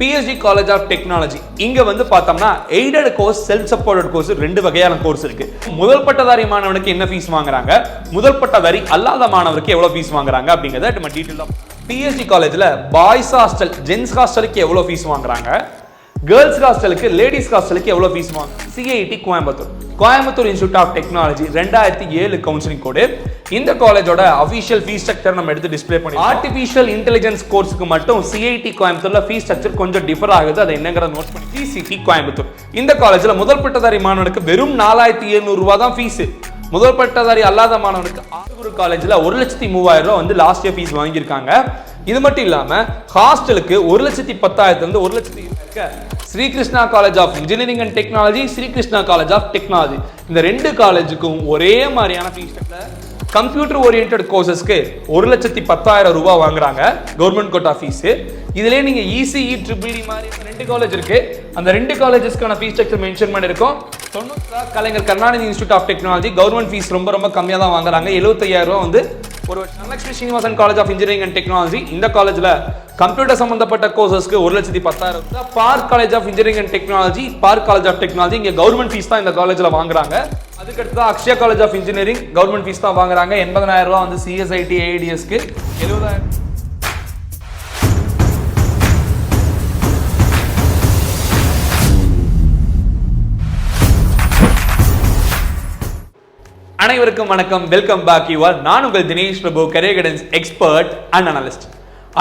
PSG College of Technology இங்க வந்து பார்த்தோம்னா aided course self supported course ரெண்டு வகையான கோர்ஸ் இருக்கு. முதல் பட்டதாரி மாணவனுக்கு என்ன ஃபீஸ் வாங்குறாங்க, முதல் பட்டதாரி அல்லாத மாணவருக்கு எவ்வளவு ஃபீஸ் வாங்குறாங்க அப்படிங்கறத நம்ம டீடைலா PSG காலேஜ்ல பாய்ஸ் ஹாஸ்டல் ஜென்ஸ் ஹாஸ்டலுக்கு எவ்வளவு ஃபீஸ் வாங்குறாங்க, கேர்ள்ஸ் ஹாஸ்டலுக்கு லேடிஸ் ஹாஸ்டலுக்கு எவ்வளவு ஃபீஸ் வாங்குறாங்க. CIT Coimbatore institute of technology 2007 counselling code. இந்த காலேஜோட அபிஷியல் ஃபீஸ் ஸ்ட்ரக்சர் நம்ம எடுத்து டிஸ்ப்ளே பண்ணி ஆர்டிஃபிஷியல் இன்டெலிஜென்ஸ் கோர்ஸ்க்கு மட்டும் CIT கோயம்புத்தூர்ல ஃபீஸ் ஸ்ட்ரக்சர் கொஞ்சம் டிஃபர் ஆகுது. அது என்னங்கறத நோட் பண்ணி GCT கோயம்புத்தூர் இந்த காலேஜ்ல முதல் பட்டதாரி மாணவனுக்கு வெறும் 4700 ரூபாய் தான் ஃபீஸ். முதல் பட்டதாரி அல்லாத மாணவனுக்கு ஆறுகுரு காலேஜ்ல 1,03,000 ரூபாய் வந்து லாஸ்ட் இயர் ஃபீஸ் வாங்கியிருக்காங்க. இது மட்டும் இல்லாம ஹாஸ்டலுக்கு 1,10,000 இருந்து 1,00,000 Srikrishna college of engineering and technology, Srikrishna college of technology இந்த ரெண்டு காலேஜுக்கும் ஒரே மாதிரியான ஃபீஸ் கம்ப்யூட்டர் ஓரியன்டட் கோர்சஸ்க்கு 1,10,000 ரூபாய் வாங்குறாங்க கவர்மெண்ட் கோட்டா ஃபீஸ். இதுலயே நீங்க ECE EEE மாதிரி ரெண்டு காலேஜ் இருக்கு. அந்த ரெண்டு காலேஜஸ்க்கான ஃபீஸ் ஸ்ட்ரக்சர் மென்ஷன் பண்ணிருக்கோம். Kalaignar Karunanidhi institute of technology government fees ரொம்ப கம்மியா தான் வாங்குறாங்க. 75,000 ரூபாய் வந்து ஒரு Dhanalakshmi Srinivasan college of engineering and technology இந்த காலேஜ்ல கம்ப்யூட்டர் சம்பந்தப்பட்ட கோர்சஸ்க்கு 1,10,000. Park college of engineering and technology, Park college of technology இங்க கவர்மெண்ட் ஃபீஸ் தான் இந்த காலேஜ்ல வாங்குறாங்க. அதுக்கடுத்து Akshaya college of engineering government fees தான் வாங்குறாங்க. 80,000 ரூபாய் வந்து CSIT AIDSக்கு, 70,000 அனைவருக்கும் வணக்கம். Welcome back. நான் உங்கள் Dinesh Prabhu, career guidance expert and analyst.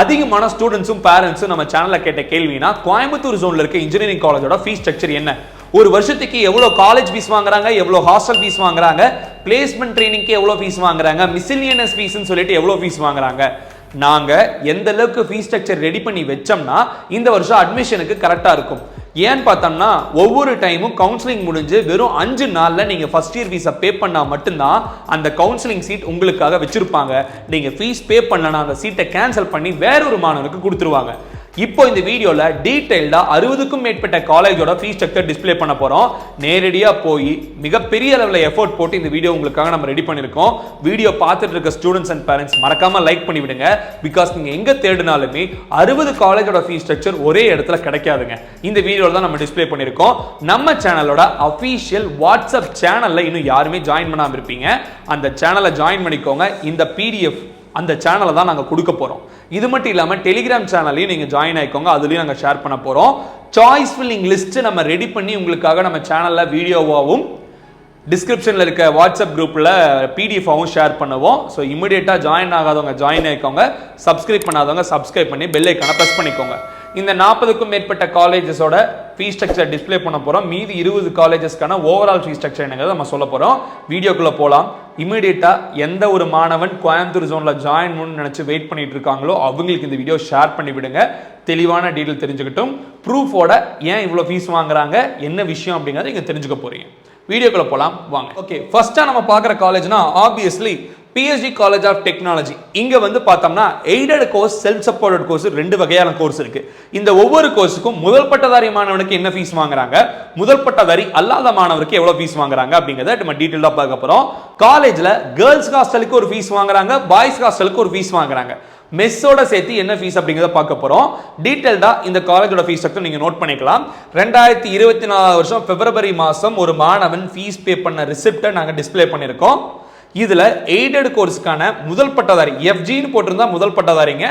அதிகமான ஸ்டூடெண்ட்ஸும் பேரண்ட்ஸும் நம்ம சேனல்ல கேட்ட கேள்வினா, கோயம்புத்தூர் ஜோன்ல இருக்க இன்ஜினியரிங் காலேஜோட ஃபீஸ் ஸ்ட்ரக்சர் என்ன, ஒரு வருஷத்துக்கு எவ்வளவு காலேஜ் ஃபீஸ் வாங்குறாங்க, எவ்வளவு ஹாஸ்டல் ஃபீஸ் வாங்குறாங்க, பிளேஸ்மெண்ட் ட்ரைனிங்க்கு எவ்வளவு ஃபீஸ் வாங்குறாங்க, மிஸ்லினியஸ் ஃபீஸ்னு சொல்லிட்டு எவ்வளவு ஃபீஸ் வாங்குறாங்க. நாங்க எந்த அளவுக்கு ஃபீஸ் ஸ்ட்ரக்சர் ரெடி பண்ணி வச்சோம்னா இந்த வருஷம் அட்மிஷனுக்கு கரெக்டா இருக்கும். ஏன்னு பார்த்தோம்னா ஒவ்வொரு டைமும் கவுன்சிலிங் முடிஞ்சு வெறும் 5 நாள்ல நீங்க ஃபர்ஸ்ட் இயர் ஃபீஸை பே பண்ணா மட்டும்தான் அந்த கவுன்சிலிங் சீட் உங்களுக்காக வச்சிருப்பாங்க. நீங்க ஃபீஸ் பே பண்ணனா அந்த சீட்டை கேன்சல் பண்ணி வேறொரு மாணவனுக்கு கொடுத்துருவாங்க. இப்போ இந்த வீடியோல டீடைல்டா 60க்கும் மேற்பட்ட காலேஜோட ஃபீஸ் ஸ்ட்ரக்சர் டிஸ்ப்ளே பண்ண போறோம். நேரடியா போய் மிகப்பெரிய அளவில் எஃபோர்ட் போட்டு இந்த வீடியோ உங்களுக்காக நம்ம ரெடி பண்ணிருக்கோம். வீடியோ பார்த்துட்டு இருக்க ஸ்டூடெண்ட்ஸ் அண்ட் பேரண்ட்ஸ் மறக்காம லைக் பண்ணி விடுங்க. பிகாஸ் நீங்க எங்க தேடினாலுமே 60 காலேஜோட ஃபீஸ் ஸ்ட்ரக்சர் ஒரே இடத்துல கிடைக்காதுங்க. இந்த வீடியோல தான் நம்ம டிஸ்ப்ளே பண்ணிருக்கோம். நம்ம சேனலோட அபிஷியல் வாட்ஸ்அப் சேனல்ல இன்னும் யாருமே ஜாயின் பண்ணாம இருப்பீங்க. அந்த சேனலை ஜாயின் பண்ணிக்கோங்க. இந்த PDF அந்த சேனலை தான் நாங்கள் கொடுக்க போகிறோம். இது மட்டும் இல்லாமல் டெலிகிராம் சேனல்லையும் நீங்கள் ஜாயின் ஆகிக்கோங்க. அதுலேயும் நாங்கள் ஷேர் பண்ண போகிறோம். சாய்ஸ் ஃபில்லிங் லிஸ்ட்டு நம்ம ரெடி பண்ணி உங்களுக்காக நம்ம சேனலில் வீடியோவாகவும் டிஸ்கிரிப்ஷனில் இருக்க வாட்ஸ்அப் குரூப்பில் PDF-ஆகவும் ஷேர் பண்ணுவோம். ஸோ இமிடியேட்டாக ஜாயின் ஆகாதவங்க ஜாயின் ஆகிக்கோங்க. சப்ஸ்கிரைப் பண்ணாதவங்க சப்ஸ்கிரைப் பண்ணி பெல் ஐக்கானை ப்ரெஸ் பண்ணிக்கோங்க. இந்த 40க்கும் மேற்பட்ட காலேஜஸோட ஃபீஸ் ஸ்ட்ரக்சர் டிஸ்ப்ளே பண்ண போகிறோம். மீதி 20 காலேஜஸ்க்கான ஓவரால் ஃபீஸ் ஸ்ட்ரக்சர் என்னங்கிறத நம்ம சொல்ல போகிறோம். வீடியோக்குள்ளே போகலாம். இமீடியட்டாக எந்த ஒரு மாணவன் கோயம்புத்தூர் ஜோனில் ஜாயின் பண்ணணும்னு நினச்சி வெயிட் பண்ணிட்டு இருக்காங்களோ அவங்களுக்கு இந்த வீடியோ ஷேர் பண்ணி விடுங்க. தெளிவான டீட்டெயில் தெரிஞ்சுக்கிட்டும் ப்ரூஃபோட ஏன் இவ்வளோ ஃபீஸ் வாங்குறாங்க, என்ன விஷயம் அப்படிங்கிறத இங்கே தெரிஞ்சுக்க போகிறீங்க. வீடியோக்குள்ளே போகலாம் வாங்க. ஓகே, ஃபர்ஸ்ட்டாக நம்ம பார்க்குற காலேஜ்னா obviously PSG college of technology. இங்க வந்து பார்த்தோம்னா aided course self supported course ரெண்டு வகையான கோர்ஸ் இருக்கு. இந்த ஒவ்வொரு கோர்ஸுக்கும் முதல் பட்டதாரி மாணவனுக்கு என்ன ஃபீஸ் வாங்குறாங்க, முதல் பட்டதாரி அல்லாத மாணவருக்கு எவ்வளவு ஃபீஸ் வாங்குறாங்க அப்படிங்கறத நம்ம டீடைலா பார்க்க போறோம். காலேஜ்ல கேர்ள்ஸ் ஹாஸ்டலுக்கு ஒரு ஃபீஸ் வாங்குறாங்க, பாய்ஸ் ஹாஸ்டலுக்கு ஒரு ஃபீஸ் வாங்குறாங்க. மெஸ்ஸோட சேர்த்து என்ன ஃபீஸ் அப்படிங்கறத பார்க்க போறோம். டீடைல்டா இந்த காலேஜோட ஃபீஸ் ஸ்ட்ரக்சர் நீங்க நோட் பண்ணிக்கலாம். 2024 வருஷம் பிப்ரவரி மாசம் ஒரு மாணவன் ஃபீஸ் பே பண்ண ரிசிப்டை நாங்க டிஸ்ப்ளே பண்ணிருக்கோம். இதுல எய்டட் கோர்ஸ்க்கான முதல் பட்டதாரி FGன்னு போட்டிருந்தா முதல் பட்டதாரிங்க,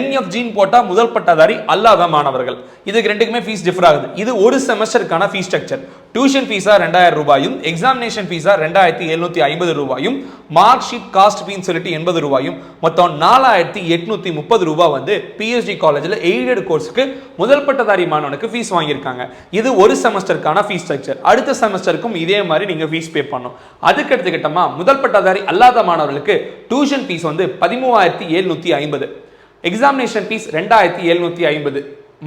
NFGன்னு போட்டா முதல் பட்டதாரி அல்லாத மாணவர்கள். இதுக்கு ரெண்டுக்குமே ஃபீஸ் டிஃபர் ஆகுது. இது ஒரு செமஸ்டருக்கான ஃபீஸ் ஸ்ட்ரக்சர். டியூஷன் ஃபீஸா 2000 ரூபாயும், எக்ஸாமினேஷன் ஃபீஸா 2750 ரூபாயும், மார்க் ஷீட் காஸ்ட் ஃபீன்னு சொல்லிட்டு 80 ரூபாயும், மொத்தம் 4830 ரூபாய் வந்து PSG காலேஜ்ல எய்டட் கோர்ஸ்க்கு முதல் பட்டதாரி மாணவனுக்கு ஃபீஸ் வாங்கியிருக்காங்க. இது ஒரு செமஸ்டருக்கான ஃபீஸ் ஸ்ட்ரக்சர். அடுத்த செமஸ்டருக்கும் இதே மாதிரி நீங்க ஃபீஸ் பே பண்ணணும். அதுக்கு எடுத்துக்கிட்டோமா முதல் பட்டதாரி அல்லாத மாணவர்களுக்கு டியூஷன் ஃபீஸ் வந்து 13,750, examination fees 2,750,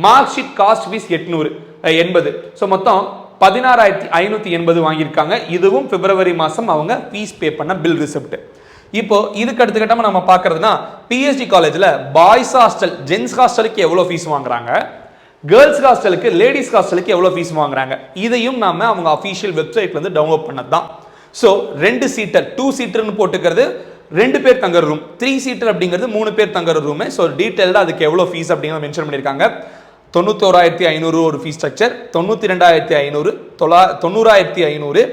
mark sheet cost fees 880. So மொத்தம் 16,580 வாங்கியிருக்காங்க. இதுவும் பிப்ரவரி மாசம் அவங்க ஃபீஸ் பே பண்ண பில் ரிசிப்ட். இப்போ இதுக்கு அடுத்துக்கிட்டமா நம்ம பார்க்கறதுனா PSG காலேஜ்ல பாய்ஸ் ஹாஸ்டல் ஜென்ஸ் ஹாஸ்டலுக்கு எவ்வளவு ஃபீஸ் வாங்குறாங்க, கேர்ள்ஸ் ஹாஸ்டலுக்கு லேடிஸ் ஹாஸ்டலுக்கு எவ்வளவு ஃபீஸ் வாங்குறாங்க, இதையும் நாம அவங்க அபிஷியல் வெப்சைட்ல இருந்து டவுன்லோட் பண்ணதுதான். ஸோ 2 சீட்டர் 2 சீட்டர்னு போட்டுக்கிறது 2 பேர் தங்குற ரூம், 3 சீட்டர் அப்படிங்கிறது 3 பேர் தங்குற ரூம். ஸோ டீடைல்டா அதுக்கு எவ்வளவு ஃபீஸ் அப்படிங்கிறத மென்ஷன் பண்ணியிருக்காங்க. 91,500 ஒரு ஃபீஸ் ஸ்ட்ரக்சர், 92,500, 90,500,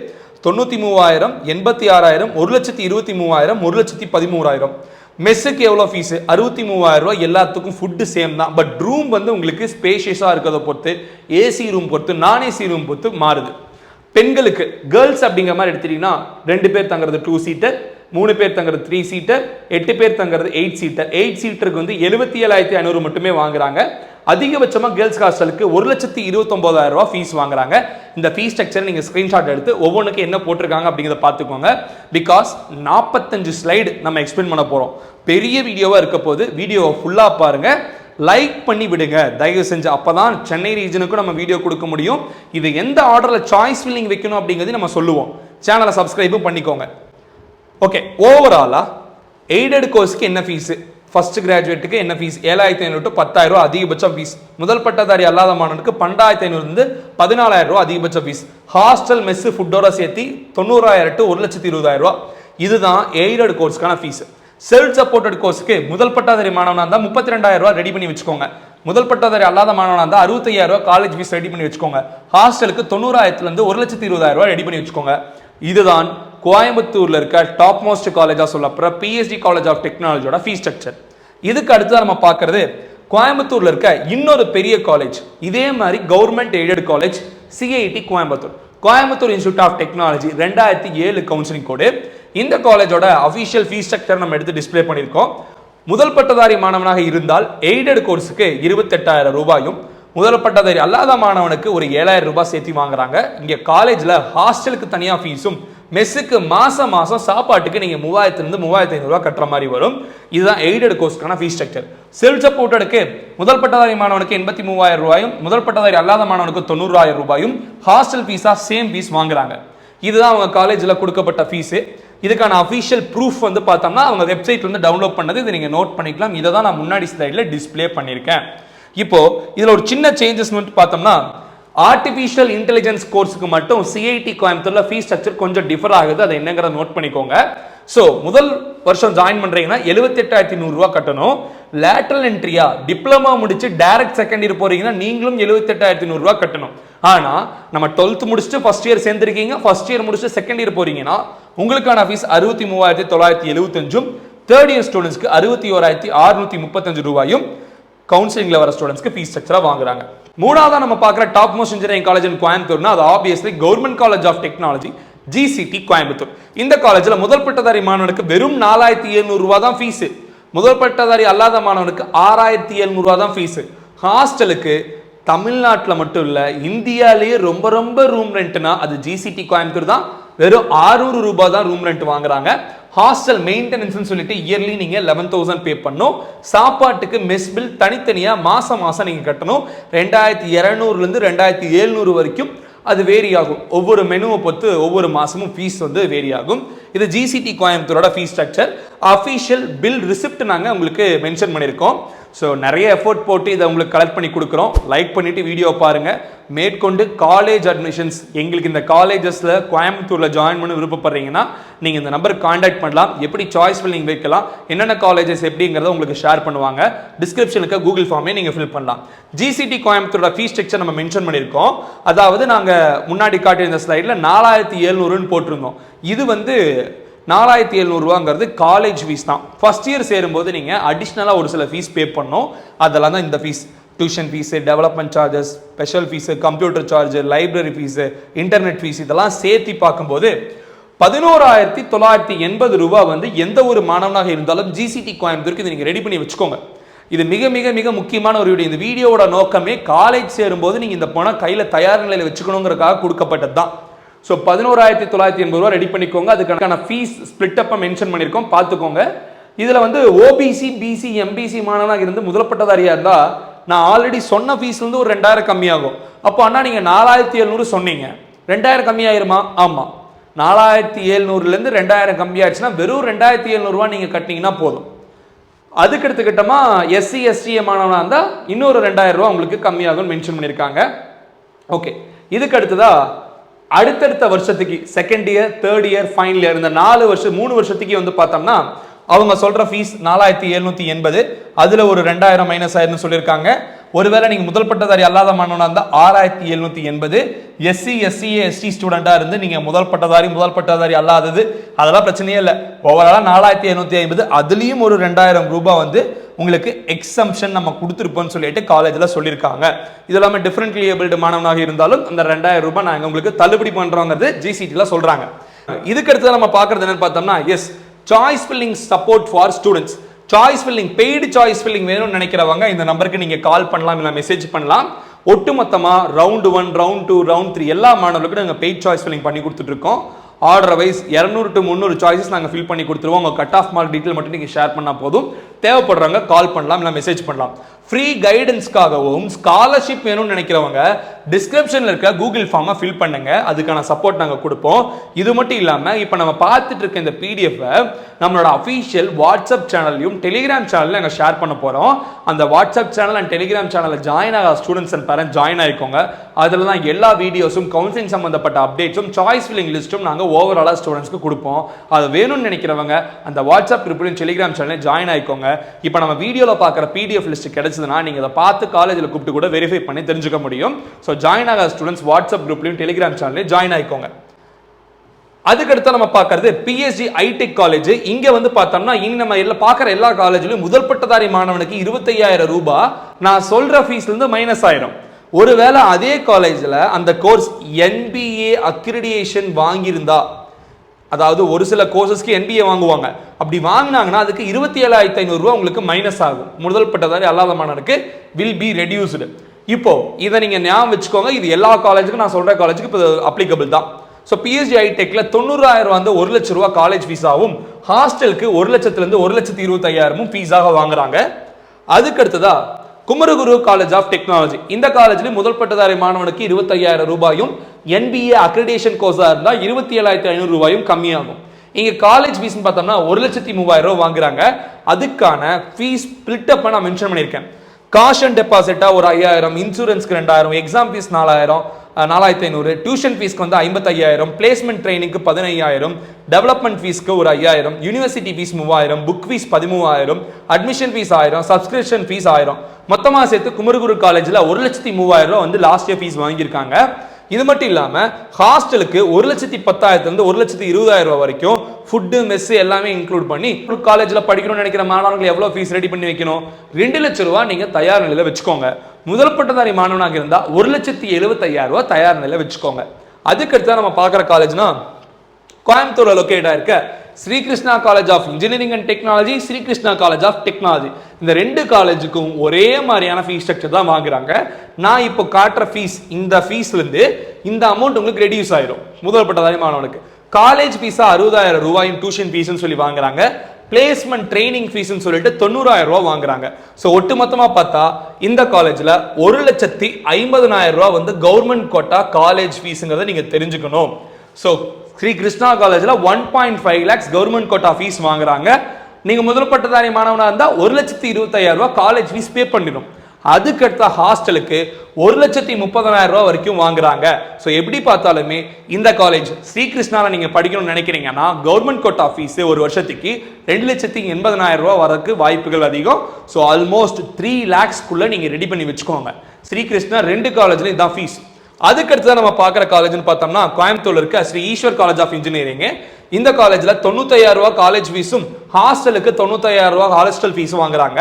93,000, 86,000, 1,23,000, 1,13,000. மெஸ்ஸுக்கு எவ்வளோ ஃபீஸு? 63,000 ரூபாய். எல்லாத்துக்கும் ஃபுட்டு சேம் தான். பட் ரூம் வந்து உங்களுக்கு ஸ்பேஷியஸாக இருக்கிறத பொறுத்து, ஏசி ரூம் பொறுத்து, நான் ஏசி ரூம் பொறுத்து மாறுது. பெண்களுக்கு கேர்ள்ஸ் அப்படிங்கிற மாதிரி எடுத்துட்டீங்கன்னா 2 பேர் தங்குறது 2 சீட்டர், 3 பேர் தங்குறது 3 சீட்டர், 8 பேர் தங்குறது 8 சீட்டர். 8 சீட்டருக்கு வந்து 77,500 மட்டுமே வாங்குறாங்க. அதிகபட்சமாக கேர்ள்ஸ் ஹாஸ்டலுக்கு 1,29,000 ரூபாய் ஃபீஸ் வாங்குறாங்க. இந்த ஃபீஸ் ஸ்ட்ரக்சர் நீங்கள் ஸ்க்ரீன்ஷாட் எடுத்து ஒவ்வொன்றுக்கு என்ன போட்டிருக்காங்க அப்படிங்கிறத பார்த்துக்கோங்க. பிகாஸ் 45 ஸ்லைடு நம்ம எக்ஸ்பிளைன் பண்ண போகிறோம். பெரிய வீடியோவாக இருக்க போது வீடியோவை ஃபுல்லாக பாருங்கள், லைக் பண்ணி விடுங்க தயவு செஞ்சு. அப்பதான் சென்னை ரீஜனுக்கும் நம்ம வீடியோ கொடுக்க முடியும். இது எந்த ஆர்டரில் சாய்ஸ் ஃபில்லிங் வைக்கணும் அப்படிங்கிறது நம்ம சொல்லுவோம். சேனலை சப்ஸ்கிரைபும் பண்ணிக்கோங்க. ஓகே, ஓவராலா எய்டட் கோர்ஸ்க்கு என்ன ஃபீஸு? ஃபர்ஸ்ட் கிராஜுவேட்டுக்கு என்ன ஃபீஸ்? 7,500 to 10,000 ரூபா அதிகபட்சம் ஃபீஸ். முதல் பட்டதாரி அல்லாத மாணவனுக்கு 12,500 14,000 ரூபா அதிகபட்ச ஃபீஸ். ஹாஸ்டல் மெஸ் ஃபுட்டோட சேர்த்து 90,000 to 1,20,000 ரூபா. இதுதான் எய்டட் கோர்ஸ்க்கான ஃபீஸ். செல்ஃப் சப்போர்ட்டட் கோர்ஸுக்கு முதல் பட்டதாரி மாணவனா இருந்தால் 32,000 ரூபா ரெடி பண்ணி வச்சுக்கோங்க. முதல் பட்டதாரி அல்லாத மாணவனா இருந்தால் 65,000 ரூபா காலேஜ் ஃபீஸ் ரெடி பண்ணி வச்சுக்கோங்க. ஹாஸ்டலுக்கு 90,000 1,20,000 ரூபா ரெடி பண்ணி வச்சுக்கோங்க. இதுதான் கோயம்புத்தூர்ல இருக்க டாப் மோஸ்ட் காலேஜா சொல்லப்படுற பிஎஸ்டி காலேஜ் ஆஃப் டெக்னாலஜியோட ஃபீஸ் ஸ்ட்ரக்சர். இதுக்கு அடுத்து நம்ம பார்க்கறது கோயம்புத்தூர்ல இருக்க இன்னொரு பெரிய காலேஜ், இதே மாதிரி government aided college CIT Coimbatore. Coimbatore institute of technology 2007 counselling code. இந்த காலேஜோட அஃபிஷியல் ஃபீஸ் ஸ்ட்ரக்சர் நம்ம எடுத்து டிஸ்பிளே பண்ணியிருக்கோம். முதல் பட்டதாரி மாணவனாக இருந்தால் எய்டட் கோர்ஸுக்கு 28,000 ரூபாயும், முதல் பட்டதாரி அல்லாத மாணவனுக்கு ஒரு 7,000 ரூபாய் சேர்த்து வாங்குறாங்க. இங்கே காலேஜில் ஹாஸ்டலுக்கு தனியாக ஃபீஸும், மெஸ்ஸுக்கு மாதம் சாப்பாட்டுக்கு நீங்கள் 3,000 3,500 ரூபாய் கட்டுற மாதிரி வரும். இதுதான் எய்டட் கோர்ஸ்க்கான ஃபீஸ் ஸ்ட்ரக்சர். செல்ஃப் சப்போர்ட்டடுக்கு முதல் பட்டதாரி மாணவனுக்கு 83,000 ரூபாயும், முதல் பட்டதாரி அல்லாத மாணவனுக்கு 90,000 ரூபாயும் ஹாஸ்டல் ஃபீஸாக சேம் ஃபீஸ் வாங்குறாங்க. இதுதான் அவங்க காலேஜில் கொடுக்கப்பட்ட ஃபீஸு. இதுக்கான அஃபிஷியல் ப்ரூஃப் வந்து பார்த்தோம்னா அவங்க வெப்சைட் வந்து டவுன்லோட் பண்ணது. இதை நீங்கள் நோட் பண்ணிக்கலாம். இதை தான் நான் முன்னாடி ஸ்லைடில் டிஸ்பிளே பண்ணியிருக்கேன். இப்போ இதில் ஒரு சின்ன சேஞ்சஸ் வந்து பார்த்தோம்னா, ஆர்டிஃபிஷியல் இன்டெலிஜென்ஸ் கோர்ஸுக்கு மட்டும் சிஐடி கோயம்புத்தூர்ல ஃபீஸ் ஸ்ட்ரக்சர் கொஞ்சம் டிஃபர் ஆகுது. அதை என்னங்கிறத நோட் பண்ணிக்கோங்க. ஸோ முதல் வருஷம் ஜாயின் பண்றீங்கன்னா 78,100 ரூபாய் கட்டணும். லேட்டரல் என்ட்ரியா டிப்ளமா முடிச்சு டைரக்ட் செகண்ட் இயர் போறீங்கன்னா நீங்களும் 78,100 ரூபாய் கட்டணும். ஆனா நம்ம 12th முடிச்சுட்டு ஃபர்ஸ்ட் இயர் சேர்ந்திருக்கீங்க, ஃபர்ஸ்ட் இயர் முடிச்சுட்டு செகண்ட் இயர் போறீங்கன்னா உங்களுக்கான ஃபீஸ் 63,975, தேர்ட் இயர் ஸ்டூடெண்ட்ஸ்க்கு 61,635 ரூபாயும் கவுன்சிலிங்ல வர ஸ்டூடெண்ட்ஸ்க்கு ஃபீஸ் ஸ்ட்ரக்சரா வாங்குறாங்க. மூணாவதா நம்ம பார்க்குற top most engineering college in கோயம்புத்தூர்னா அது obviously government college of technology GCT Coimbatore. இந்த காலேஜ்ல முதல் பட்டதாரி மாணவனுக்கு வெறும் 4,700 ரூபாய் தான் ஃபீஸ். முதல் பட்டதாரி அல்லாத மாணவனுக்கு 6,700 ரூபாய் தான் ஃபீஸ். ஹாஸ்டலுக்கு தமிழ்நாட்டில் மட்டும் இல்ல இந்தியாலேயே ரொம்ப ரொம்ப ரூம் ரெண்ட்னா அது GCT கோயம்புத்தூர் தான். வெறும் 600 ரூபாய் தான் ரூம் ரெண்ட் வாங்குறாங்க. ஹாஸ்டல் மெயின்டெனன்ஸ் சொல்லிட்டு இயர்லி நீங்க 11,000 பே பண்ணணும். சாப்பாட்டுக்கு மெஸ் பில் தனித்தனியா மாசம் நீங்க கட்டணும். 2,200 2,700 வரைக்கும் அது வேரி ஆகும். ஒவ்வொரு மெனுவை பொறுத்து ஒவ்வொரு மாசமும் ஃபீஸ் வந்து வேரி ஆகும். இது GCT கோயம்புத்தூரோட fees structure. Official bill receipt நாங்கள் உங்களுக்கு மென்ஷன் பண்ணியிருக்கோம். ஸோ நிறைய எஃபோர்ட் போட்டு இதை உங்களுக்கு கலெக்ட் பண்ணி கொடுக்குறோம். லைக் பண்ணிட்டு வீடியோ பாருங்க. மேற்கொண்டு காலேஜ் அட்மிஷன்ஸ் எங்களுக்கு இந்த காலேஜஸ்ல கோயம்புத்தூர்ல ஜாயின் பண்ண விருப்பப்படுறீங்கன்னா நீங்க இந்த நம்பருக்கு கான்டாக்ட் பண்ணலாம். எப்படி சாய்ஸ் ஃபில்லிங் வைக்கலாம், என்னென்ன காலேஜஸ் எப்படிங்கிறத உங்களுக்கு ஷேர் பண்ணுவாங்க. டிஸ்கிரிப்ஷனுக்கு கூகுள் ஃபார்மே நீங்க ஃபில் பண்ணலாம். GCT கோயம்புத்தூரோட ஃபீஸ் ஸ்ட்ரக்சர் நம்ம மென்ஷன் பண்ணியிருக்கோம். அதாவது நாங்க முன்னாடி காட்டியிருந்த ஸ்லைட்ல 4,700 போட்டிருந்தோம். இது வந்து 4,700 ரூபாங்கிறது காலேஜ் ஃபீஸ் தான். ஃபர்ஸ்ட் இயர் சேரும்போது நீங்க அடிஷ்னலா ஒரு சில ஃபீஸ் பே பண்ணணும். அதெல்லாம் தான் இந்த fees. Tuition fees, development charges, special fees, computer charge, library fees, internet fees இதெல்லாம் சேர்த்து பார்க்கும்போது 11,980 ரூபாய் வந்து எந்த ஒரு மாணவனாக இருந்தாலும் GCT கோயம்புத்தூருக்கு இதை நீங்க ரெடி பண்ணி வச்சுக்கோங்க. இது மிக மிக மிக முக்கியமான ஒரு வீடியோ. இந்த வீடியோவோட நோக்கமே காலேஜ் சேரும்போது நீங்க இந்த பணம் கையில தயார் நிலையில வச்சுக்கணுங்கிறதுக்காக கொடுக்கப்பட்டது தான். ஸோ 11,980 ரூபாய் ரெடி பண்ணிக்கோங்க. அதுக்கான ஃபீஸ் ஸ்பிளிட் அப்ப மென்ஷன் பண்ணியிருக்கோம், பார்த்துக்கோங்க. இதுல வந்து OBC, BC, MBC மாணவனாக இருந்து முதல்பட்டதாரியா இருந்தா நான் ஆல்ரெடி சொன்ன ஃபீஸ் வந்து ஒரு 2,000 கம்மியாகும். அப்போ அண்ணா நீங்க 4,700 சொன்னீங்க, 2,000 கம்மியாயிருமா? ஆமா, 4,700 2,000 கம்மியாச்சுன்னா வெறும் 2,700 ரூபாய் நீங்க கட்டினீங்கன்னா போதும். அதுக்கு எடுத்துக்கிட்டோமா SC, ST மாணவனாக இருந்தா இன்னொரு 2,000 ரூபாய் உங்களுக்கு கம்மியாகும் மென்ஷன் பண்ணியிருக்காங்க. ஓகே, இதுக்கு அடுத்ததா அடுத்தடுத்த வருஷத்துக்கு second year, third year, final year இந்த 3 வருஷத்துக்கு வந்து பார்த்தோம்னா அவங்க சொல்ற ஃபீஸ் 4780, அதுல ஒரு 2000 மைனஸ் ஆயிருன்னு சொல்லியிருக்காங்க. ஒருவேளை நீங்க முதல் பட்டதாரி அல்லாத மாணவனா இருந்தா 6780, எஸ்சி எஸ்சிஏ எஸ்டி ஸ்டூடெண்டா இருந்து நீங்க முதல் பட்டதாரி அல்லாதது அதெல்லாம் பிரச்சனையே இல்லை. ஓவராலா 4750, அதுலயும் ஒரு 2000 ரூபாய் வந்து உங்களுக்கு எக்ஸம்ஷன் நம்ம கொடுத்துருப்போம்னு சொல்லிட்டு காலேஜ்ல சொல்லியிருக்காங்க. இது இல்லாம டிஃபரெண்ட்லி ஏபிள்டு மாணவனாக இருந்தாலும் அந்த 2000 ரூபாய் நாங்க உங்களுக்கு தள்ளுபடி பண்றோங்கிறது ஜிசிடில சொல்றாங்க. இதுக்கு அடுத்து நம்ம பாக்குறது என்னன்னு பார்த்தோம்னா, yes choice filling support for students. Choice filling, paid choice filling வேணும்னு நினைக்கிறவங்க இந்த நம்பருக்கு நீங்க கால் பண்ணலாம், இல்ல மெசேஜ் பண்ணலாம். ஒட்டுமொத்தமா ரவுண்ட் 1, ரவுண்ட் 2, ரவுண்ட் 3 எல்லா மாணவர்களுக்கும் நாங்கள் பெய்ட் சாய்ஸ் ஃபில்லிங் பண்ணி கொடுத்துட்டு இருக்கோம். ஆர்டர் வைஸ் 200 to 300 சாய்ஸஸ் நாங்கள் ஃபில் பண்ணி கொடுத்துருவோம். உங்கள் கட் ஆஃப் மார்க் டீட்டெயில் மட்டும் நீங்கள் ஷேர் பண்ணால் போதும். தேவைப்படுறவங்க கால் பண்ணலாம், இல்லை மெசேஜ் பண்ணலாம். ஃப்ரீ கைடன்ஸ்க்காகவும் ஸ்காலர்ஷிப் வேணும்னு நினைக்கிறவங்க டிஸ்கிரிப்ஷனில் இருக்க கூகுள் ஃபார்மை ஃபில் பண்ணுங்க, அதுக்கான சப்போர்ட் நாங்கள் கொடுப்போம். இது மட்டும் இல்லாமல் இப்போ நம்ம பார்த்துட்டு இருக்க இந்த பிடிஎஃப் நம்மளோட அஃபீஷியல் வாட்ஸ்அப் சேனல்லையும் டெலிகிராம் சேனல்லையும் நாங்கள் ஷேர் பண்ண போகிறோம். அந்த வாட்ஸ்அப் சேனல் அண்ட் டெலிகிராம் சேனலில் ஜாயின் ஆக ஸ்டூடெண்ட்ஸ் அண்ட் பேரண்ட்ஸ் ஜாயின் ஆகிக்கோங்க. அதில் தான் எல்லா வீடியோஸும் கவுன்சிலிங் சம்பந்தப்பட்ட அப்டேட்ஸும் சாய்ஸ் ஃபில்லிங் லிஸ்ட்டும் நாங்கள் ஓவராலாக ஸ்டூடெண்ட்ஸ்க்கு கொடுப்போம். அது வேணும்னு நினைக்கிறவங்க அந்த வாட்ஸ்அப் குரூப்லையும் டெலிகிராம் சேனலையும் ஜாயின் ஆகிக்கோங்க. இப்போ நம்ம வீடியோவில் பார்க்குற பிடிஎஃப் லிஸ்ட் கிடைச்சதுன்னா நீங்கள் அதை பார்த்து காலேஜில் கூப்பிட்டு கூட வெரிஃபை பண்ணி தெரிஞ்சுக்க முடியும். ஸோ ஜாயின் ஆக ஸ்டூடெண்ட்ஸ் வாட்ஸ்அப் குரூப்லையும் டெலிகிராம் சேனலையும் ஜாயின் ஆகிக்கோங்க. அதுக்கடுத்து நம்ம பார்க்கறது பிஎஸ்ஜி ஐடெக் காலேஜ். இங்க வந்து பார்த்தோம்னா நம்ம பார்க்குற எல்லா காலேஜ்லையும் முதல் பட்டதாரி மாணவனுக்கு 25000 ரூபாய் நான் சொல்ற ஃபீஸ்ல இருந்து மைனஸ் ஆயிரும். ஒருவேளை அதே காலேஜில் அந்த கோர்ஸ் NBA அக்ரிடியேஷன் வாங்கியிருந்தா, அதாவது ஒரு சில கோர்சஸ்க்கு NBA வாங்குவாங்க, அப்படி வாங்கினாங்கன்னா அதுக்கு 27500 ரூபாய் உங்களுக்கு மைனஸ் ஆகும். முதல் பட்டதாரி அல்லாத மாணவனுக்கு வில் பி ரெடியூஸ்டு. இப்போ இதை நீங்க ஞாபகம் வச்சுக்கோங்க. இது எல்லா காலேஜுக்கும் நான் சொல்ற காலேஜுக்கு இப்போ அப்ளிகபிள் தான். ஸோ பிஎஸ்ஜி ஐடெக்ல 90000 வந்து 1 லட்சம் ரூபாய் காலேஜ் ஃபீஸாகவும் ஹாஸ்டலுக்கு 1 லட்சத்திலிருந்து 1,25,000 ஃபீஸாக வாங்குறாங்க. அதுக்கு அடுத்ததா குமரகுரு காலேஜ் ஆஃப் டெக்னாலஜி. இந்த காலேஜ்ல முதல் பட்டதாரி மாணவனுக்கு 25000 ரூபாயும், NBA அக்ரிடேஷன் கோர்ஸா இருந்தா 27500 ரூபாயும் கம்மியாகும். இங்க காலேஜ் ஃபீஸ் பார்த்தோம்னா 1,30,000 ரூபாய் வாங்குறாங்க. அதுக்கான ஃபீஸ் ஸ்பிளிட் அப் நான் மென்ஷன் பண்ணியிருக்கேன். காஷ் அண்ட் டெபாசிட்டா ஒரு 5000, இன்சூரன்ஸ்க்கு 2000, எக்ஸாம் ஃபீஸ் 4500, டியூஷன் ஃபீஸ்க்கு வந்து 55000, பிளேஸ்மெண்ட் ட்ரைனிங்க்கு 15000, டெவலப்மெண்ட் ஃபீஸ்க்கு ஒரு 5000, university fees 3000, book fees 13000, admission fees 1000, subscription fees 1000. மொத்தமாக சேர்த்து குமரகுரு காலேஜில் 1,30,000 ரூபாய் வந்து லாஸ்ட் இயர் ஃபீஸ் வாங்கியிருக்காங்க. இது மட்டும் இல்லாம ஹாஸ்டலுக்கு 1,10,000 1,20,000 ரூபாய் வரைக்கும் ஃபுட்டு மெஸ் எல்லாமே இன்க்ளூட் பண்ணி காலேஜ்ல படிக்கணும்னு நினைக்கிற மாணவர்கள் எவ்வளவு ஃபீஸ் ரெடி பண்ணி வைக்கணும்? 2 லட்சம் ரூபாய் நீங்க தயார் நிலையில வச்சுக்கோங்க. முதல் பட்டதாரி மாணவனாக இருந்தா 1,75,000 ரூபாய் தயார் நிலையில வச்சுக்கோங்க. அதுக்கடுத்து நம்ம பார்க்குற காலேஜ்னா கோயம்புத்தூர்ல லொக்கேட் ஆயிருக்க Sri Krishna college of engineering and technology, Srikrishna college of technology. இந்த 2 காலேஜுக்கும் ஒரே மாதிரியான ஃபீஸ் ஸ்ட்ரக்சர் தான் வாங்குறாங்க. நான் இப்போ காட்டுற ஃபீஸ், இந்த ஃபீஸ்ல இருந்து இந்த அமௌண்ட் உங்களுக்கு ரெடியூஸ் ஆயிரும். முதல் பட்டதாரி மாணவனுக்கு காலேஜ் ஃபீஸா 60,000 ரூபாயும் டியூஷன் ஃபீஸ்னு சொல்லி வாங்குறாங்க. பிளேஸ்மெண்ட் ட்ரைனிங் ஃபீஸ்னு சொல்லிட்டு 90,000 ரூபாய் வாங்குறாங்க. ஸோ ஒட்டுமொத்தமா பார்த்தா இந்த காலேஜ்ல 1,50,000 ரூபாய் வந்து கவர்மெண்ட் கோட்டா காலேஜ் ஃபீஸ்ங்கிறத நீங்க தெரிஞ்சுக்கணும். ஸோ ஸ்ரீ கிருஷ்ணா காலேஜ்ல 1.5 lakhs கவர்மெண்ட் கோட்டா ஃபீஸ் வாங்குறாங்க. நீங்க முதல் பட்டதாரி மாணவனா இருந்தா 1,25,000 ரூபாய் காலேஜ் ஃபீஸ் பே பண்ணிடும். அதுக்கடுத்த ஹாஸ்டலுக்கு 1,30,000 ரூபாய் வரைக்கும் வாங்குறாங்க. ஸோ எப்படி பார்த்தாலுமே இந்த காலேஜ் ஸ்ரீகிருஷ்ணால நீங்க படிக்கணும்னு நினைக்கிறீங்கன்னா கவர்மெண்ட் கோட்டா ஃபீஸ் ஒரு வருஷத்துக்கு 2,80,000 ரூபாய் வரக்கு வாய்ப்புகள் அதிகம். ஸோ ஆல்மோஸ்ட் 3 lakhs நீங்க ரெடி பண்ணி வச்சுக்கோங்க. ஸ்ரீகிருஷ்ணா 2 காலேஜ்ல இதான் ஃபீஸ். அதுக்கடுத்து நம்ம பார்க்குற காலேஜ்னு பார்த்தோம்னா கோயம்புத்தூர்ல இருக்க Sri Eshwar college of engineering. இந்த காலேஜ்ல 95,000 ரூபாய் காலேஜ் ஃபீஸும் ஹாஸ்டலுக்கு 95,000 ரூபாய் ஹாஸ்டல் ஃபீஸும் வாங்குறாங்க.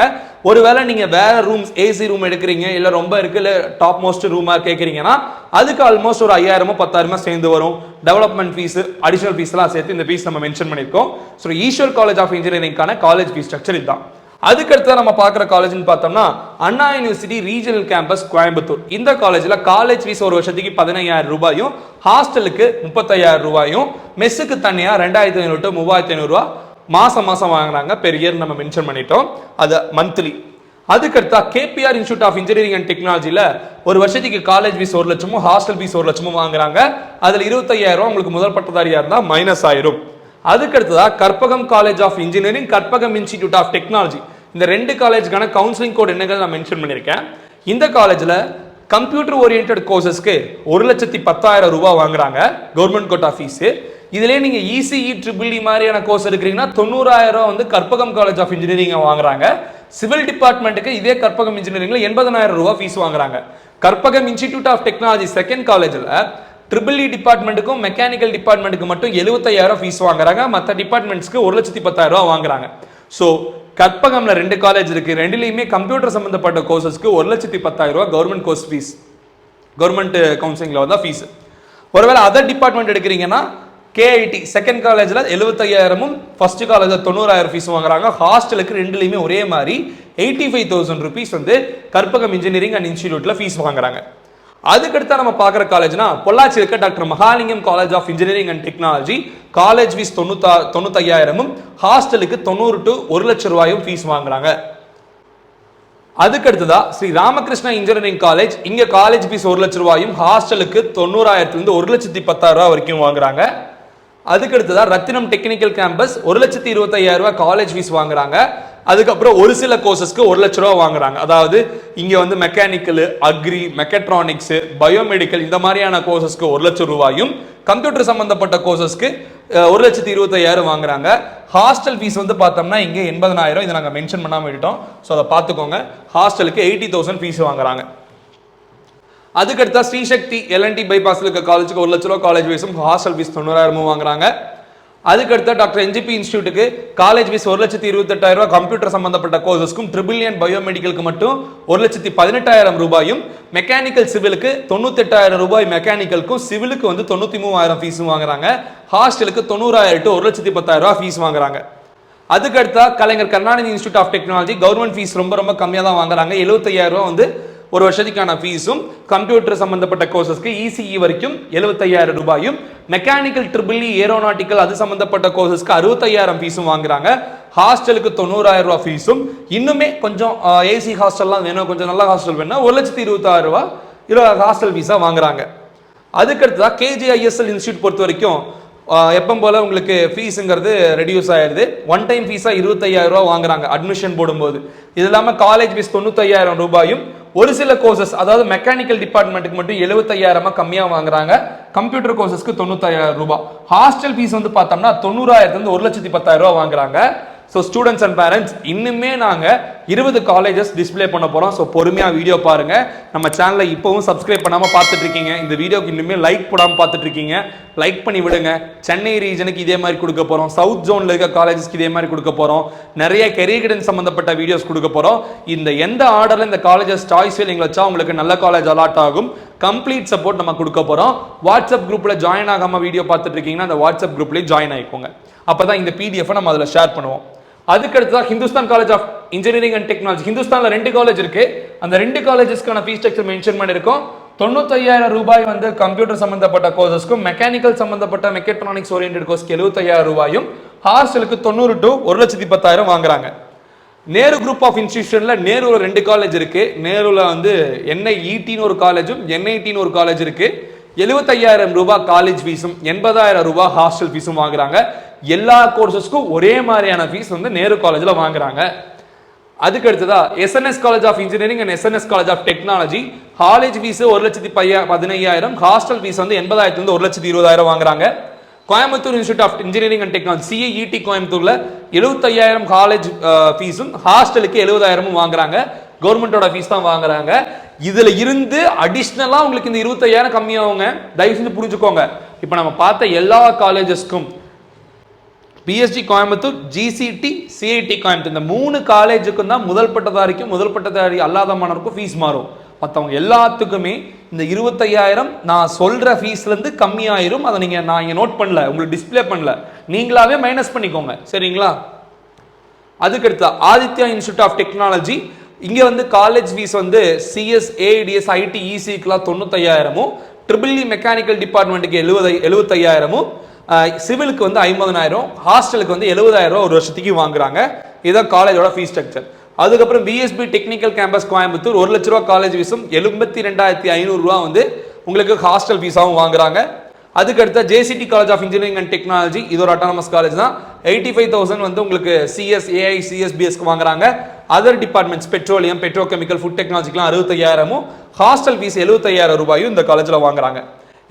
ஒருவேளை நீங்க வேற ரூம்ஸ், ஏசி ரூம் எடுக்கிறீங்க, இல்ல ரொம்ப இருக்கு, இல்ல டாப் மோஸ்ட் ரூமா கேட்குறீங்கன்னா அதுக்கு ஆல்மோஸ்ட் ஒரு 5,000 10,000 சேர்ந்து வரும். டெவலப்மெண்ட் ஃபீஸ், அடிஷனல் ஃபீஸ் எல்லாம் சேர்த்து இந்த ஃபீஸ் நம்ம மென்ஷன் பண்ணியிருக்கோம். ஸோ ஈஸ்வர் காலேஜ் ஆஃப் இன்ஜினியரிங்கான காலேஜ் ஃபீஸ் ஸ்ட்ரக்சர் இதுதான். அதுக்கடுத்து நம்ம பார்க்குற காலேஜ்னு பார்த்தோம்னா Anna university regional campus Coimbatore. இந்த காலேஜ்ல காலேஜ் ஃபீஸ் ஒரு வருஷத்துக்கு 15,000 ரூபாயும், ஹாஸ்டலுக்கு 30,000 ரூபாயும், மெஸ்ஸுக்கு தனியா 2,500 to 3,500 ரூபாய் மாசம் வாங்குறாங்க. பெர் இயர் நம்ம மென்ஷன் பண்ணிட்டோம், அது மந்த்லி. அதுக்கடுத்தா KPR institute of engineering and டெக்னாலஜில ஒரு வருஷத்துக்கு காலேஜ் ஃபீஸ் 1 லட்சமும் ஹாஸ்டல் ஃபீஸ் 1 லட்சமும் வாங்குறாங்க. அதுல 25,000 உங்களுக்கு முதல் பட்டதாரியா இருந்தா மைனஸ் ஆயிரும். அதுக்கடுத்ததா Karpagam college of engineering, Karpagam institute of technology. இந்த 2 காலேஜ்க்கான கவுன்சிலிங் கோட் என்னங்கிறது நான் மென்ஷன் பண்ணியிருக்கேன். இந்த காலேஜ்ல கம்ப்யூட்டர் ஓரியன்டட் கோர்சஸ்க்கு 1,10,000 ரூபாய் வாங்குறாங்க கவர்மெண்ட் கோட்டா ஃபீஸ். இதுலேயே நீங்கள் இசிஇ ட்ரிபிள் இ மாதிரியான கோர்ஸ் எடுக்கிறீங்கன்னா 90,000 வந்து கற்பகம் காலேஜ் ஆஃப் இன்ஜினியரிங் வாங்குறாங்க. சிவில் டிபார்ட்மெண்ட்டுக்கு இதே கற்பகம் இன்ஜினியரிங்ல 80,000 ரூபாய் ஃபீஸ் வாங்குறாங்க. Karpagam institute of technology second காலேஜில் ட்ரிபிள் இ டிபார்ட்மெண்ட்டுக்கும் மெக்கானிக்கல் டிபார்ட்மெண்ட்டுக்கு மட்டும் 75,000 ஃபீஸ் வாங்குறாங்க. மற்ற டிபார்ட்மெண்ட்ஸ்க்கு 1,10,000 ரூபாய் வாங்குறாங்க. ஸோ கற்பகம்ல 2 காலேஜ் இருக்கு, ரெண்டுலையுமே கம்ப்யூட்டர் சம்பந்தப்பட்ட கோர்சஸ்க்கு 1,10,000 ரூபாய் கவர்மெண்ட் கோர்ஸ் ஃபீஸ், கவர்மெண்ட் கவுன்சிலிங்ல தான் ஃபீஸ். ஒருவேளை அதர் டிபார்ட்மெண்ட் எடுக்கிறீங்கன்னா கேஐடி செகண்ட் காலேஜில் 75,000 ஃபர்ஸ்ட் காலேஜில் 90,000 ஃபீஸ் வாங்குறாங்க. ஹாஸ்டலுக்கு ரெண்டுலையுமே ஒரே மாதிரி 85,000 ருபீஸ் வந்து கற்பகம் இன்ஜினியரிங் அண்ட் இன்ஸ்டிடியூட்ல ஃபீஸ் வாங்குறாங்க. அதுக்கடுத்து நம்ம பார்க்குற காலேஜ்னா பொள்ளாச்சி இருக்க doctor Mahalingam college of engineering and technology. College fees 95,000 ஹாஸ்டலுக்கு 90 to 1,00,000 ரூபாயும் ஃபீஸ் வாங்குறாங்க. அதுக்கடுத்ததா ஸ்ரீ ராமகிருஷ்ணா இன்ஜினியரிங் காலேஜ். இங்க காலேஜ் ஃபீஸ் 1,00,000 ரூபாயும் ஹாஸ்டலுக்கு 90,000 1,10,000 ரூபாய் வரைக்கும் வாங்குறாங்க. அதுக்கடுத்ததா ரத்தினம் டெக்னிக்கல் கேம்பஸ் 1,25,000 ரூபாய் காலேஜ் ஃபீஸ் வாங்குறாங்க. அதுக்கப்புறம் ஒரு சில கோர்சஸ்க்கு 1,00,000 ரூபாய் வாங்குறாங்க. அதாவது இங்க வந்து மெக்கானிக்கல், அக்ரி, மெக்கட்ரானிக்ஸ், பயோமெடிக்கல் இந்த மாதிரியான கோர்சஸ்க்கு 1,00,000 ரூபாயும் கம்ப்யூட்டர் சம்பந்தப்பட்ட கோர்சஸ்க்கு 1,25,000 வாங்குறாங்க. ஹாஸ்டல் ஃபீஸ் வந்து பார்த்தோம்னா இங்கே 80,000, இதை நாங்கள் மென்ஷன் பண்ணாமல் விட்டுட்டோம், ஸோ அதை பார்த்துக்கோங்க. ஹாஸ்டலுக்கு 80,000 ஃபீஸ் வாங்குறாங்க. அதுக்கடுத்தா ஸ்ரீசக்தி எல்என்டி பைபாஸ்ல இருக்க காலேஜுக்கு 1,00,000 ரூபாய் காலேஜ் ஃபீஸும் ஹாஸ்டல் ஃபீஸ் 90,000 வாங்குறாங்க. அதுக்கடுத்த டாக்டர் என்ஜிபி இன்ஸ்டியூட்டுக்கு காலேஜ் ஃபீஸ் 1,28,000 ரூபாய் கம்ப்யூட்டர் சம்பந்தப்பட்ட கோர்சஸ்க்கும் ட்ரிபிள் அண்ட் பயோமெடிக்கலுக்கு மட்டும் 1,18,000 ரூபாயும் மெக்கானிக்கல் சிவிலுக்கு 98,000 ரூபாய் மெக்கானிக்கலுக்கும் சிவிலுக்கு வந்து 93,000 ஃபீஸும் வாங்குறாங்க. ஹாஸ்டலுக்கு 90,000 to 1,10,000 ரூபாய் ஃபீஸ் வாங்குறாங்க. அதுக்கடுத்தா Kalaignar Karunanidhi institute of technology government fees ரொம்ப கம்மியாக தான் வாங்குறாங்க. 75,000 ரூபாய் வந்து ஒரு வருஷத்துக்கான ஃபீஸும் கம்ப்யூட்டர் சம்பந்தப்பட்ட கோர்சஸ்க்கு இசிஇ வரைக்கும் 75,000 ரூபாயும் மெக்கானிக்கல் ட்ரிபிள் இ ஏரோநாட்டிக்கல் அது சம்பந்தப்பட்ட கோர்சஸ்க்கு 65,000 ஃபீஸும் வாங்குறாங்க. ஹாஸ்டலுக்கு 90,000 ரூபாய் ஃபீஸும் இன்னுமே கொஞ்சம் ஏசி ஹாஸ்டல்லாம் வேணும், கொஞ்சம் நல்ல ஹாஸ்டல் வேணும், 1,26,000 ரூபாய் ஹாஸ்டல் ஃபீஸா வாங்குறாங்க. அதுக்கடுத்ததான் கேஜிஐஎஸ்எல் இன்ஸ்டியூட் பொறுத்த வரைக்கும் எப்பவும் போல உங்களுக்கு ஃபீஸுங்கிறது ரெடியூஸ் ஆயிடுது. ஒன் டைம் ஃபீஸா 25,000 ரூபாய் வாங்குறாங்க அட்மிஷன் போடும்போது. இது இல்லாமல் காலேஜ் ஃபீஸ் 95,000 ரூபாயும் ஒரு சில கோர்சஸ் அதாவது மெக்கானிக்கல் டிபார்ட்மெண்ட்டுக்கு மட்டும் 75,000 கம்மியாக வாங்குறாங்க. கம்ப்யூட்டர் கோர்சஸ்க்கு 95,000 ரூபாய். ஹாஸ்டல் ஃபீஸ் வந்து பார்த்தோம்னா 90,000 1,10,000 ரூபாய் வாங்குறாங்க. ஸோ ஸ்டூடெண்ட்ஸ் அண்ட் பேரண்ட்ஸ் இன்னுமே நாங்கள் 20 காலேஜஸ் டிஸ்பிளே பண்ண போகிறோம். ஸோ பொறுமையாக வீடியோ பாருங்க. நம்ம சேனலை இப்போவும் சப்ஸ்கிரைப் பண்ணாமல் பார்த்துட்டு இருக்கீங்க, இந்த வீடியோக்கு இன்னுமே லைக் போடாமல் பார்த்துட்டு இருக்கீங்க, லைக் பண்ணி விடுங்க. சென்னை ரீஜனுக்கு இதே மாதிரி கொடுக்க போகிறோம், சவுத் ஜோனில் இருக்க காலேஜஸ்க்கு இதே மாதிரி கொடுக்க போகிறோம், நிறைய கெரியர் கைடன்ஸ் சம்மந்தப்பட்ட வீடியோஸ் கொடுக்க போகிறோம். இந்த எந்த ஆர்டரில் இந்த காலேஜஸ் சாய்ஸ் நீங்கள் வச்சா உங்களுக்கு நல்ல காலேஜ் அலாட் ஆகும், கம்ப்ளீட் சப்போர்ட் நம்ம கொடுக்க போகிறோம். வாட்ஸ்அப் குரூப்பில் ஜாயின் ஆகாமல் வீடியோ பார்த்துட்டு இருக்கீங்கன்னா அந்த வாட்ஸ்அப் குரூப்லேயே ஜாயின் ஆகிக்கோங்க. அப்போ தான் இந்த பிடிஎஃப் நம்ம அதில் ஷேர் பண்ணுவோம். அதுக்கடுத்தா Hindustan college of engineering and technology. ஹிந்துஸ்தான்ல 2 காலேஜ் இருக்கு. அந்த 2 காலேஜஸ்க்கான ஃபீஸ் ஸ்ட்ரக்சர் மென்ஷன் பண்ணிருக்கோம். 95,000 ரூபாய் வந்து கம்ப்யூட்டர் சம்பந்தப்பட்ட கோர்சஸ்க்கும் மெக்கானிக்கல் சம்பந்தப்பட்ட மெக்கட்ரானிக்ஸ் ஓரியன்டட் கோர்ஸ்க்கு 75,000 ரூபாயும் ஹாஸ்டலுக்கு 90 to 1,10,000 வாங்குறாங்க. நேரு குரூப் ஆஃப் இன்ஸ்டிடியூஷன்ல நேருல 2 காலேஜ் இருக்கு. நேருல வந்து என்ஐஇடின்னு ஒரு காலேஜும் என்ஐடின்னு ஒரு காலேஜ் இருக்கு. 75,000 ரூபாய் காலேஜ் ஃபீஸும் 80,000 ரூபாய் ஹாஸ்டல் ஃபீஸும் வாங்குறாங்க. எல்லா கோர்சஸ்க்கும் ஒரே மாதிரியான ஃபீஸ் வந்து நேரு காலேஜ்ல வாங்குறாங்க. அதுக்கு அடுத்ததா SNS college of engineering and SNS college of technology. College fees 1,15,000, hostel fees வந்து 80,000 to 1,20,000 வாங்குறாங்க. Coimbatore institute of engineering and technology CIET கோயம்புத்தூர்ல 75,000 காலேஜ் ஃபீஸும் ஹாஸ்டலுக்கு 70,000 வாங்குறாங்க. கவர்மெண்டோட ஃபீஸ் தான் வாங்குறாங்க. இதுல இருந்து அடிஷ்னலா உங்களுக்கு இந்த 25,000 கம்மியாகுங்க. தயவு செஞ்சு புரிஞ்சுக்கோங்க. இப்போ நம்ம பார்த்த எல்லா காலேஜஸ்க்கும் PSG Coimbatore, GCT, CIT Coimbatore இந்த 3 காலேஜுக்கும் தான் முதல் பட்டதாரிக்கும் முதல் பட்டதாரி அல்லாத மாணவருக்கும் ஃபீஸ் மாறும். மற்றவங்க எல்லாத்துக்குமே இந்த 25,000 நான் சொல்ற ஃபீஸ்ல இருந்து கம்மியாயிரும். அதை நான் இங்க நோட் பண்ணல, உங்களுக்கு டிஸ்பிளே பண்ணல, நீங்களாவே மைனஸ் பண்ணிக்கோங்க, சரிங்களா? அதுக்கடுத்து ஆதித்யா இன்ஸ்டியூட் ஆஃப் டெக்னாலஜி. இங்க வந்து காலேஜ் ஃபீஸ் வந்து சிஎஸ், ஏடிஎஸ், ஐடி, இசிக்குலாம் 95,000, ட்ரிபிள் இ மெக்கானிக்கல் டிபார்ட்மெண்ட்டுக்கு 75,000, சிவிலுக்கு வந்து 50,000, ஹாஸ்டலுக்கு வந்து 70,000 ஒரு வருஷத்துக்கு வாங்குறாங்க. இதுதான் காலேஜோட ஃபீஸ் ஸ்ட்ரக்சர். அதுக்கப்புறம் பிஎஸ்பி டெக்னிக்கல் கேம்பஸ் கோயம்புத்தூர் 1,00,000 ரூபாய் காலேஜ் ஃபீஸும் 72,500 ரூபாய் வந்து உங்களுக்கு ஹாஸ்டல் ஃபீஸாகவும் வாங்குறாங்க. அதுக்கடுத்த JCT college of engineering and technology, இது ஒரு அட்டானமஸ் காலேஜ் தான். 85,000 வந்து உங்களுக்கு சிஎஸ், ஏஐ, சிஎஸ்பிஎஸ்க்கு வாங்குறாங்க. Other departments petroleum, petrochemical, food டெக்னாலஜிக்கெலாம் 65,000, ஹாஸ்டல் ஃபீஸ் 75,000 ரூபாயும் இந்த காலேஜில் வாங்குறாங்க.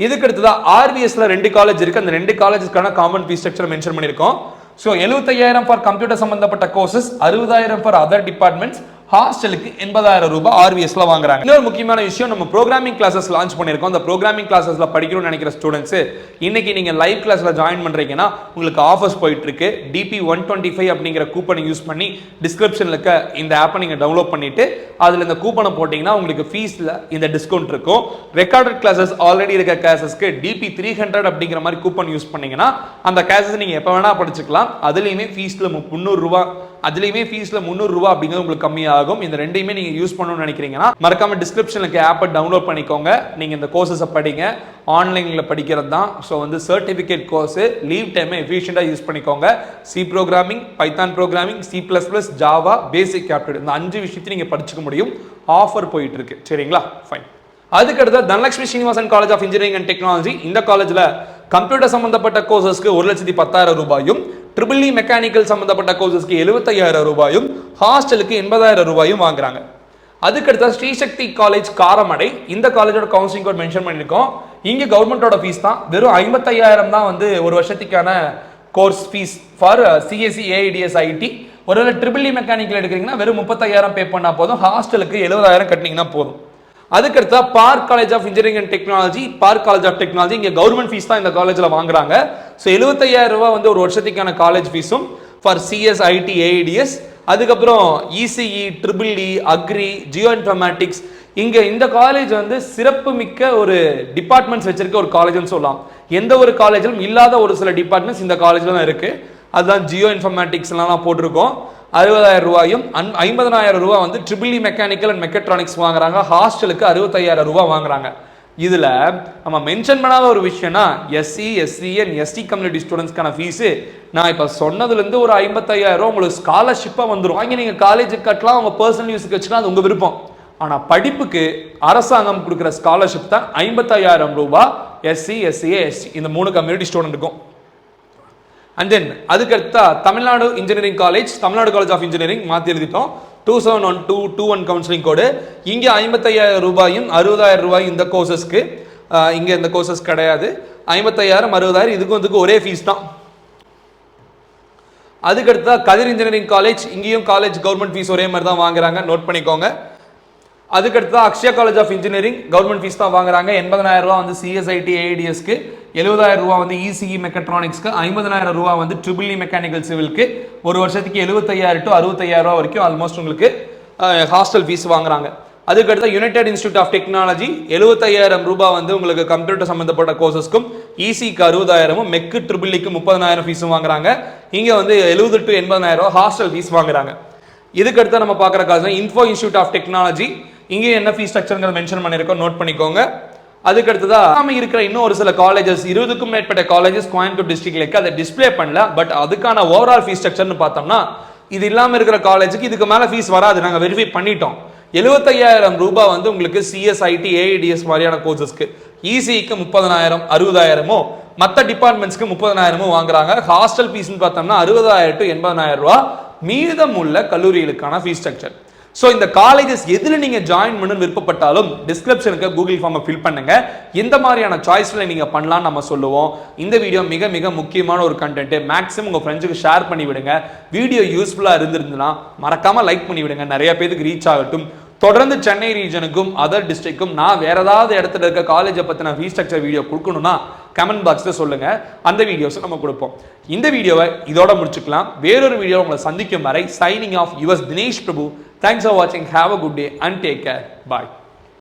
இதுக்கு அடுத்ததா ஆர்விஎஸ்ல 2 காலேஜ் இருக்கு. அந்த 2 காலேஜஸ்க்கான காமன் ஃபீஸ் ஸ்ட்ரக்சர் மென்ஷன் பண்ணிருக்கோம். சோ 75,000 ஃபார் கம்ப்யூட்டர் சம்பந்தப்பட்ட கோர்சஸ், 60,000 ஃபார் அதர் டிபார்ட்மெண்ட்ஸ், ஹாஸ்டலுக்கு 80,000 ரூபாய் ஆர்விஎஸ்ல வாங்குறாங்க. இன்னொரு முக்கியமான விஷயம், நம்ம ப்ரோகிராமிங் கிளாஸஸ் லான்ச் பண்ணிருக்கோம். அந்த ப்ரோகிராமிங் கிளாஸஸ்ல படிக்கணும்னு நினைக்கிற ஸ்டூடெண்ட்ஸ் இன்னைக்கு நீங்க லைவ் கிளாஸ்ல ஜாயின் பண்றீங்கன்னா உங்களுக்கு ஆஃபர்ஸ் போயிட்டு இருக்கு. DP125 அப்படிங்கிற கூப்பனை யூஸ் பண்ணி டிஸ்கிரிப்ஷன்ல இருக்க இந்த ஆப்பை நீங்க டவுன்லோட் பண்ணிட்டு அதுல இந்த கூப்பனை போட்டீங்கன்னா உங்களுக்கு ஃபீஸ்ல இந்த டிஸ்கவுண்ட் இருக்கும். ரெக்கார்டட் கிளாஸஸ் ஆல்ரெடி இருக்க கிளாஸஸ்க்கு DP300 அப்படிங்கிற மாதிரி கூப்பன் யூஸ் பண்ணீங்கன்னா அந்த கிளாஸஸ் நீங்க எப்ப வேணா படிச்சுக்கலாம். அதுலயுமே ஃபீஸ்ல 300 ரூபாய் அப்படிங்கிறது உங்களுக்கு கம்மியாகும். இந்த ரெண்டையுமே நீங்க யூஸ் பண்ணணும்னு நினைக்கிறீங்கன்னா மறக்காம டிஸ்கிரிப்ஷன்ல ஆப்பை டவுன்லோட் பண்ணிக்கோங்க. நீங்க இந்த கோர்சஸ் படிங்க, ஆன்லைன்ல படிக்கிறது தான். ஸோ வந்து சர்டிபிகேட் கோர்ஸ், லீவ் டைமை எஃபிஷியண்டா யூஸ் பண்ணிக்கோங்க. C programming, Python programming, C++, Java, basic aptitude இந்த 5 விஷயத்தை நீங்க படிச்சுக்க முடியும். ஆஃபர் போயிட்டு இருக்கு. சரிங்களா? ஃபைன். அதுக்கடுத்து Dhanalakshmi Srinivasan college of engineering and technology. இந்த காலேஜ்ல கம்ப்யூட்டர் சம்பந்தப்பட்ட கோர்சஸ்க்கு 1,10,000 ரூபாயும், ட்ரிபிள் இ மெக்கானிக்கல் சம்பந்தப்பட்ட கோர்சஸ்க்கு 75,000 ரூபாயும், ஹாஸ்டலுக்கு 80,000 ரூபாயும் வாங்குறாங்க. அதுக்கடுத்து ஸ்ரீசக்தி காலேஜ் காரமடை. இந்த காலேஜோட கவுன்சிலிங் கோட் மென்ஷன் பண்ணிருக்கோம். இங்க கவர்மெண்டோட ஃபீஸ் தான், வெறும் 55,000 தான் வந்து ஒரு வருஷத்துக்கான course fees for CSE AIDS IT. ஒருவேளை ட்ரிபிள் இ மெக்கானிக்கல் எடுக்கிறீங்கன்னா வெறும் 35,000 பே பண்ணா போதும். ஹாஸ்டலுக்கு 70,000 கட்டினீங்கன்னா போதும். அதுக்கடுத்து Park college of engineering and technology. Park college of technology இங்க கவர்மெண்ட் ஃபீஸ் தான் இந்த காலேஜ்ல வாங்குறாங்க. ஸோ 75,000 ரூபாய் வந்து ஒரு வருஷத்துக்கான காலேஜ் ஃபீஸும் ஃபார் CS IT AIDS. அதுக்கப்புறம் ECE, triple E, agri, geo informatics. இங்க இந்த காலேஜ் வந்து சிறப்பு மிக்க ஒரு டிபார்ட்மெண்ட்ஸ் வச்சிருக்க ஒரு காலேஜ்னு சொல்லலாம். எந்த ஒரு காலேஜிலும் இல்லாத ஒரு சில டிபார்ட்மெண்ட்ஸ் இந்த காலேஜ்ல தான் இருக்கு. அதுதான் ஜியோ இன்ஃபர்மேட்டிக்ஸ் எல்லாம் போட்டிருக்கோம். 60,000 ரூபாயும் 50,000 ரூபாய் வந்து triple E mechanical and mechatronics வாங்குறாங்க. ஹாஸ்டலுக்கு 65,000 ரூபாய் வாங்குறாங்க. இதுல நம்ம மென்ஷன் பண்ணாத ஒரு விஷயம்னா SC, SC and ST community ஸ்டூடெண்ட்ஸ்க்கான ஃபீஸ் நான் இப்ப சொன்னதுல இருந்து ஒரு 55,000 ரூபாய் உங்களுக்கு ஸ்காலர்ஷிப்பா வந்துடும். வாங்கி நீங்க காலேஜுக்கு கட்டலாம், உங்க பர்சனல் யூஸ்க்கு வச்சுக்கலாம், அது உங்க விருப்பம். ஆனா படிப்புக்கு அரசாங்கம் கொடுக்குற ஸ்காலர்ஷிப் தான் 55,000 ரூபாய் SC, SCA, ST இந்த 3 கம்யூனிட்டி ஸ்டூடெண்ட்டுக்கும். அண்ட் தென் அதுக்கடுத்தா Tamil Nadu engineering college, Tamil Nadu college of engineering மாற்றி எழுதிட்டோம். 271221 கவுன்சிலிங் கோடு. இங்க 55,000 ரூபாயும் 60,000 ரூபாயும் இந்த கோர்சஸ்க்கு. இங்க இந்த கோர்சஸ் கிடையாது. 55,000 60,000 இதுக்கும் ஒரே ஃபீஸ் தான். அதுக்கடுத்தா கதிர் இன்ஜினியரிங் காலேஜ். இங்கேயும் காலேஜ் கவர்மெண்ட் ஃபீஸ் ஒரே மாதிரி தான் வாங்குறாங்க, நோட் பண்ணிக்கோங்க. அதுக்கடுத்தா Akshaya college of engineering government fees தான் வாங்குறாங்க. 80,000 ரூபாய் வந்து CSIT AIDSக்கு, 70,000 ரூபாய் வந்து ECE மெக்கட்ரானிக்ஸ்க்கு, 50,000 ரூபாய் வந்து ட்ரிபிள் இ மெக்கானிக்கல் சிவிலுக்கு. ஒரு வருஷத்துக்கு 75,000 to 60,000 ரூபாய் வரைக்கும் ஆல்மோஸ்ட் உங்களுக்கு ஹாஸ்டல் ஃபீஸ் வாங்குறாங்க. அதுக்கடுத்து யுனைடெட் இன்ஸ்டியூட் ஆஃப் டெக்னாலஜி 75,000 ரூபாய் வந்து உங்களுக்கு கம்ப்யூட்டர் சம்பந்தப்பட்ட கோர்சஸ்க்கும், ECக்கு 60,000, மெக்கு ட்ரிபிள் இக்கு 30,000 ஃபீஸும் வாங்குறாங்க. இங்க வந்து 70 to 80,000 ரூபாய் ஹாஸ்டல் ஃபீஸ் வாங்குறாங்க. இதுக்கடுத்து நம்ம பார்க்குற college info institute of technology. இங்கே என்ன ஃபீஸ் ஸ்ட்ரக்சர் மென்ஷன் பண்ணிருக்கோம், நோட் பண்ணிக்கோங்க. அதுக்கடுத்ததா இருக்கிற இன்னும் ஒரு சில காலேஜஸ், 20க்கும் மேற்பட்ட காலேஜஸ் கோயம்புத்தூர் டிஸ்ட்ரிக்ட்ல இருக்கு. அதை டிஸ்பிளே பண்ணல. பட் அதுக்கான ஓவரால் ஃபீஸ் ஸ்ட்ரக்சர்னு பார்த்தோம்னா இது இல்லாம இருக்கிற காலேஜுக்கு இதுக்கு மேல ஃபீஸ் வராது. நாங்க வெரிஃபை பண்ணிட்டோம். 75,000 ரூபாய் வந்து உங்களுக்கு CSIT AIDS மாதிரியான கோர்சஸ்க்கு, ECக்கு 30,000, 60,000, மற்ற டிபார்ட்மெண்ட்ஸ்க்கு 30,000 வாங்குறாங்க. ஹாஸ்டல் ஃபீஸ்னு பார்த்தோம்னா 60,000 to 80,000 ரூபாய் மீதம் உள்ள கல்லூரிகளுக்கான ஃபீஸ் ஸ்ட்ரக்சர். ஸோ இந்த காலேஜஸ் எதில் நீங்கள் ஜாயின் பண்ணணும்னு விருப்பப்பட்டாலும் டிஸ்கிரிப்ஷனுக்கு கூகுள் ஃபார்மை ஃபில் பண்ணுங்க. எந்த மாதிரியான சாய்ஸ்ல நீங்கள் பண்ணலாம் நம்ம சொல்லுவோம். இந்த வீடியோ மிக மிக முக்கியமான ஒரு கண்டென்ட். மேக்ஸிமம் உங்கள் ஃப்ரெண்ட்ஸுக்கு ஷேர் பண்ணி விடுங்க. வீடியோ யூஸ்ஃபுல்லாக இருந்திருந்துன்னா மறக்காம லைக் பண்ணி விடுங்க, நிறைய பேருக்கு ரீச் ஆகட்டும். தொடர்ந்து சென்னை ரீஜனுக்கும் அதர் டிஸ்ட்ரிக்ட்க்கும் நான் வேற ஏதாவது இடத்துல இருக்க காலேஜை பற்றின ஃபீஸ் ஸ்ட்ரக்சர் வீடியோ கொடுக்கணும்னா கமெண்ட் பாக்ஸ்ல சொல்லுங்க, அந்த வீடியோஸ் நம்ம கொடுப்போம். இந்த வீடியோவை இதோட முடிச்சுக்கலாம். வேறொரு வீடியோ உங்களை சந்திக்கும் வரை signing off yours Dinesh Prabhu. Thanks for watching. Have a good day and take care. Bye.